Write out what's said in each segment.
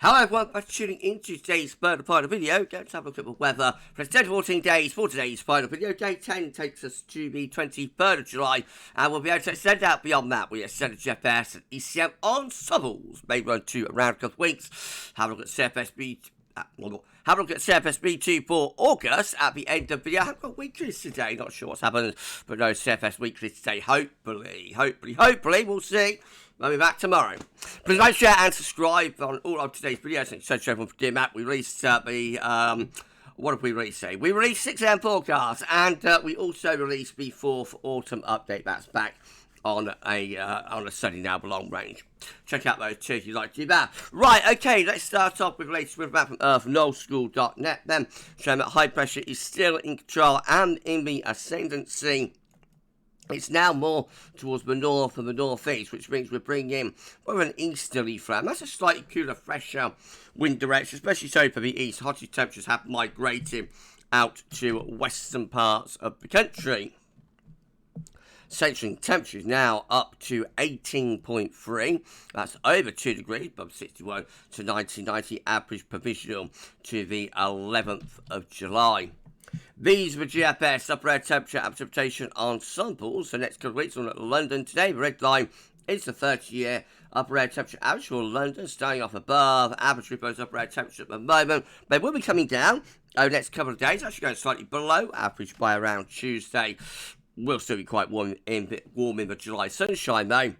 Hello everyone, thanks for tuning into today's final video. Going to have a look at the weather for the 10 to 14 days for today's final video. Day 10 takes us to the 23rd of July, and we'll be able to extend out beyond that. We extend GFS and ECM ensembles, may run to around a couple of weeks. Have a look at CFS V2. Have a look at CFS V2 for August at the end of the video. I've got weeklies today, not sure what's happened, but no CFS weeklies today. Hopefully, we'll see. I'll be back tomorrow. Please like, share, and subscribe on all of today's videos. Thanks so much everyone for doing that. We released what did we release today? We released 6 AM forecasts, and we also released the 4th autumn update. That's back on a sunny now long range. Check out those two if you'd like to do that. Right, okay, let's start off with the latest weather map from earthnullschool.net then, showing that high pressure is still in control and in the ascendancy. It's now more towards the north and the northeast, which means we're bringing in more of an easterly front. That's a slightly cooler, fresher wind direction, especially so for the east. Hottest temperatures have migrated out to western parts of the country. Central temperatures now up to 18.3. That's over 2 degrees, above 61 to 1990, average provisional to the 11th of July. These were GFS upper air temperature precipitation ensembles. The next couple of weeks on London today. The red line is the 30-year upper air temperature average for London, starting off above average proposed upper air temperature at the moment. They will be coming down over the next couple of days, actually going slightly below average by around Tuesday. Will still be quite warm in the July sunshine though.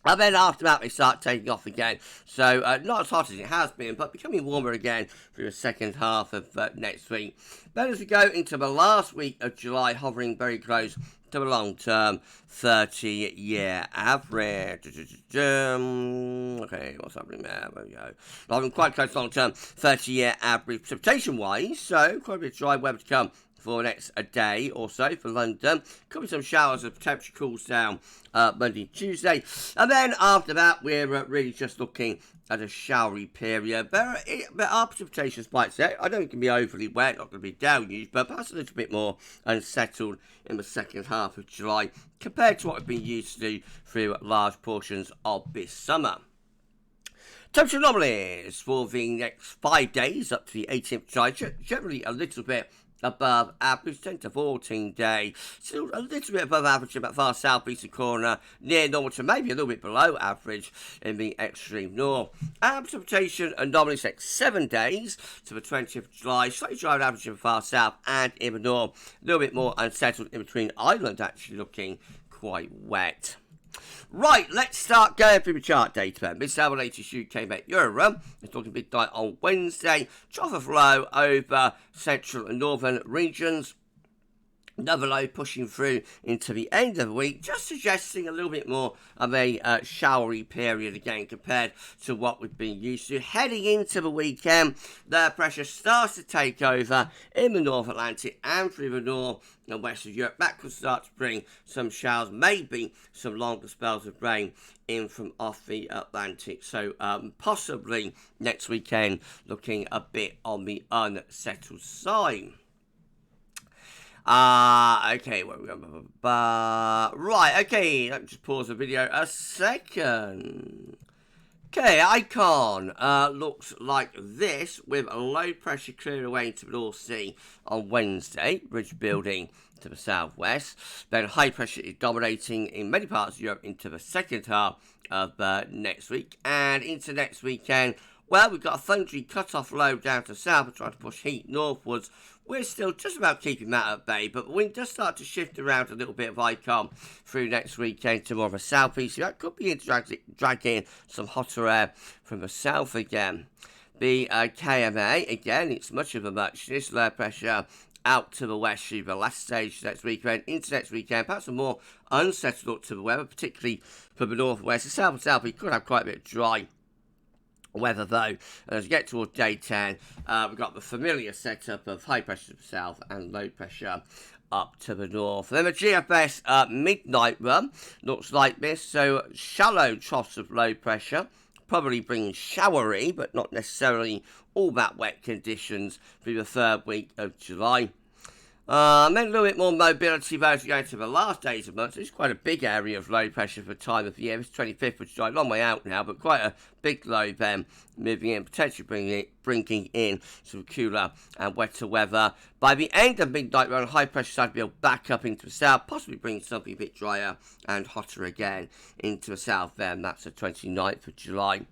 And then after that, they start taking off again. So, not as hot as it has been, but becoming warmer again through the second half of next week. Then as we go into the last week of July, hovering very close to the long-term 30-year average. Okay, what's happening there? There we go. Hovering quite close to long-term 30-year average precipitation-wise. So, quite a bit of dry weather to come for the next day or so for London. Could be some showers as the temperature cools down Monday and Tuesday. And then after that, we're really just looking at a showery period. There are precipitation spikes there. I don't think it can be overly wet, not going to be deluge, but perhaps a little bit more unsettled in the second half of July compared to what we've been used to through large portions of this summer. Temperature anomalies for the next 5 days up to the 18th of July, generally a little bit above average, 10 to 14 day, still a little bit above average in that far southeastern corner, near normal to maybe a little bit below average in the extreme north. Precipitation anomalies next 7 days to the 20th of July, slightly drier average in the far south and in the north, a little bit more unsettled in between islands, actually looking quite wet. Right, let's start going through the chart data then. This is our latest UK Met Euro. It's looking midnight on Wednesday. Trough of low over central and northern regions. Another low pushing through into the end of the week, just suggesting a little bit more of a showery period again compared to what we've been used to. Heading into the weekend, the pressure starts to take over in the North Atlantic and through the north and west of Europe. That could start to bring some showers, maybe some longer spells of rain in from off the Atlantic. So possibly next weekend looking a bit on the unsettled side. Okay, where are we going? Right, okay, let me just pause the video a second. Okay, icon looks like this, with a low pressure clearing away into the North Sea on Wednesday, ridge building to the southwest. Then high pressure is dominating in many parts of Europe into the second half of next week. And into next weekend, well, we've got a thundery cut-off low down to south and trying to push heat northwards. We're still just about keeping that at bay, but the wind does start to shift around a little bit of icon through next weekend to more of a southeast. So that could be dragging some hotter air from the south again. The KMA, again, it's much of a muchness. Low pressure out to the west through the last stage next weekend, into next weekend. Perhaps a more unsettled look to the weather, particularly for the northwest. The south and south, we could have quite a bit of dry weather though. And as we get towards day 10, we've got the familiar setup of high pressure to the south and low pressure up to the north. And then the GFS midnight run looks like this. So shallow troughs of low pressure, probably bringing showery but not necessarily all that wet conditions through the 3rd week of July. Then a little bit more mobility as we go to the last days of the month. So it's quite a big area of low pressure for the time of the year. It's 25th of July, long way out now, but quite a big low then moving in, potentially bringing in some cooler and wetter weather. By the end of midnight, we're on high pressure side, we'll back up into the south, possibly bring something a bit drier and hotter again into the south then. That's the 29th of July.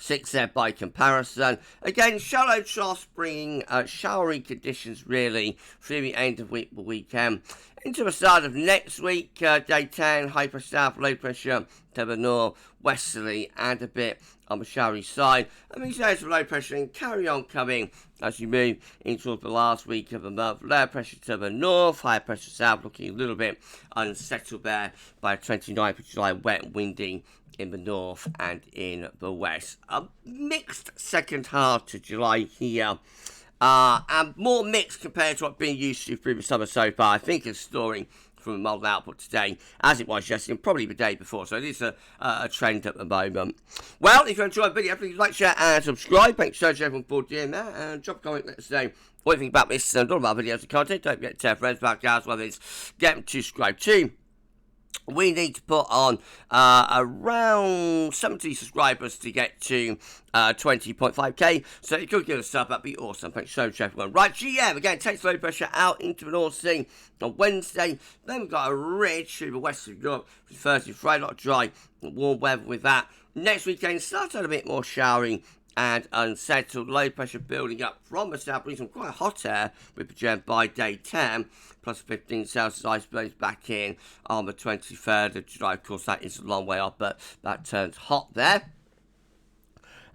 6 there by comparison. Again, shallow troughs bringing showery conditions really through the end of the weekend. Into the start of next week, day 10, high pressure south, low pressure to the north, westerly and a bit on the showery side. And these areas of low pressure and carry on coming as you move into the last week of the month. Low pressure to the north, high pressure south looking a little bit unsettled there by 29th of July, wet and windy in the north and in the west. A mixed second half to July here, and more mixed compared to what being used to through the summer so far. I think it's storing from the model output today, as it was yesterday and probably the day before, so it is a trend at the moment. Well, if you enjoyed the video, please like, share and subscribe. Thanks so much everyone for doing that, and drop a comment, let us know what you think about this and all of our videos and content. Don't forget to tell friends about GavsWeatherVids, get them to subscribe too. We need to put on around 70 subscribers to get to 20.5k. So if you could give us a sub, that'd be awesome. Thanks so much, everyone. Right, GM again takes low pressure out into the North Sea on Wednesday. Then we've got a ridge through the west of Europe for Thursday, Friday, a lot of dry, warm weather with that. Next weekend starts out a bit more showery and unsettled. Low pressure building up from the south, brings some quite hot air with the gem by day 10, plus 15 Celsius ice blows back in on the 23rd of July. Of course, that is a long way off, but that turns hot there.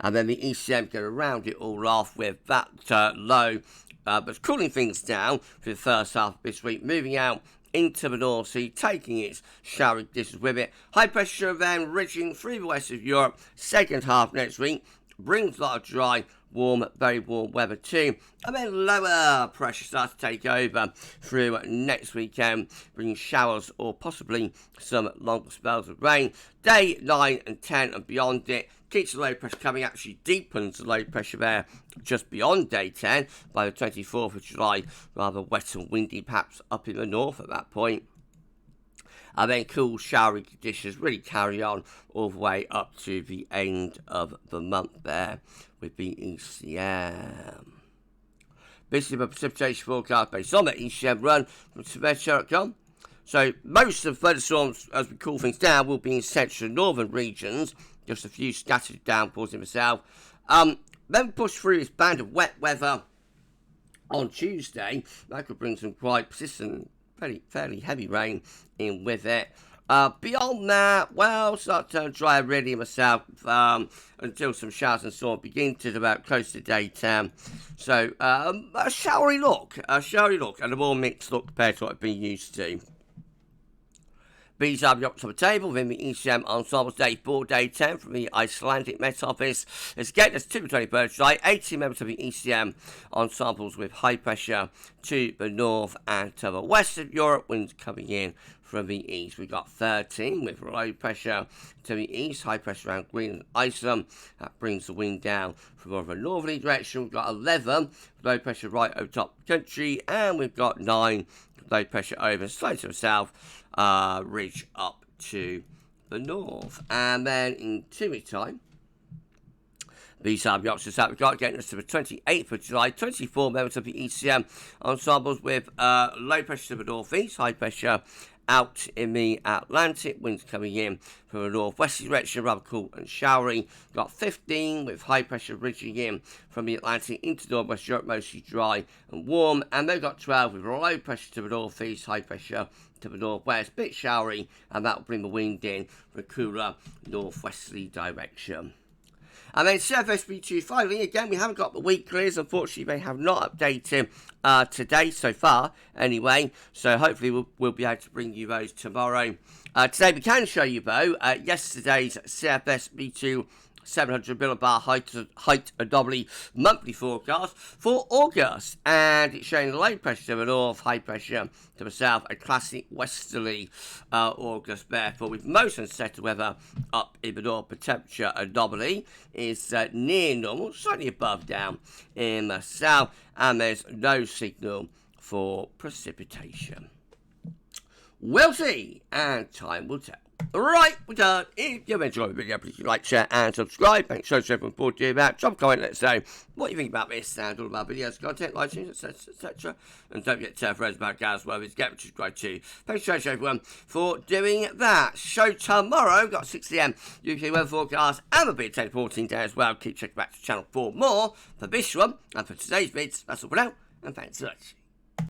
And then the ECM going to round it all off with that low, but cooling things down for the first half of this week, moving out into the North Sea, taking its showery conditions with it. High pressure then ridging through the west of Europe, second half next week. Brings a lot of dry, warm, very warm weather too. And then lower pressure starts to take over through next weekend, bringing showers or possibly some longer spells of rain. Day 9 and 10 and beyond it keeps the low pressure coming, actually deepens the low pressure there just beyond day 10 by the 24th of July. Rather wet and windy perhaps up in the north at that point. And then cool, showery conditions really carry on all the way up to the end of the month there with the ECM. This is a precipitation forecast based on the ECM run from CFS.com. So most of the thunderstorms, as we cool things down, will be in central and northern regions. Just a few scattered downpours in the south. Then push through this band of wet weather on Tuesday. That could bring some quite persistent, fairly heavy rain in with it. Beyond that, well, start to turn dry really in the south until some showers and storms begin to about close to day 10. So a showery look, and a more mixed look compared to what I've been used to. These are the up to the table within the ECM ensembles day 4, day 10 from the Icelandic Met Office. Let's get us to the 23rd of July. 18 members of the ECM ensembles with high pressure to the north and to the west of Europe. Winds coming in from the east. We've got 13 with low pressure to the east, high pressure around Greenland and Iceland. That brings the wind down from more of a northerly direction. We've got 11 low pressure right over top of the country, and we've got 9 low pressure over slightly to the south. Ridge up to the north. And then in 2 weeks' time, these are the options that we've got getting us to the 28th of July. 24 members of the ECM ensembles with low pressure to the northeast, high pressure out in the Atlantic, winds coming in from the northwest direction, rather cool and showery. Got 15 with high pressure ridging in from the Atlantic into northwest Europe, mostly dry and warm. And they've got 12 with low pressure to the northeast, high pressure to the northwest, bit showery, and that will bring the wind in from a cooler northwesterly direction. And then CFS V2 finally, again, we haven't got the weeklies. Unfortunately, they have not updated today so far, anyway. So hopefully we'll be able to bring you those tomorrow. Today we can show you, though, yesterday's CFS V2 700 millibar height anomaly monthly forecast for August, and it's showing low pressure to the north, high pressure to the south, a classic westerly August, therefore with most unsettled weather up in the north. The temperature anomaly is near normal, slightly above down in the south, and there's no signal for precipitation. We'll see, and time will tell. Right, we're done. If you've enjoyed the video, please like, share, and subscribe. Make sure to everyone forward to you about. Drop a comment, let us know what you think about this and all of our videos, content, live streams, etc. And don't forget to tell friends about GavsWeatherVids, get subscribed too. Thanks so much, everyone, for doing that. So tomorrow, got 6 AM UK weather forecast, and we'll be at 10-14 day as well. Keep checking back to the channel for more for this one and for today's vids. That's all for now, and thanks so much.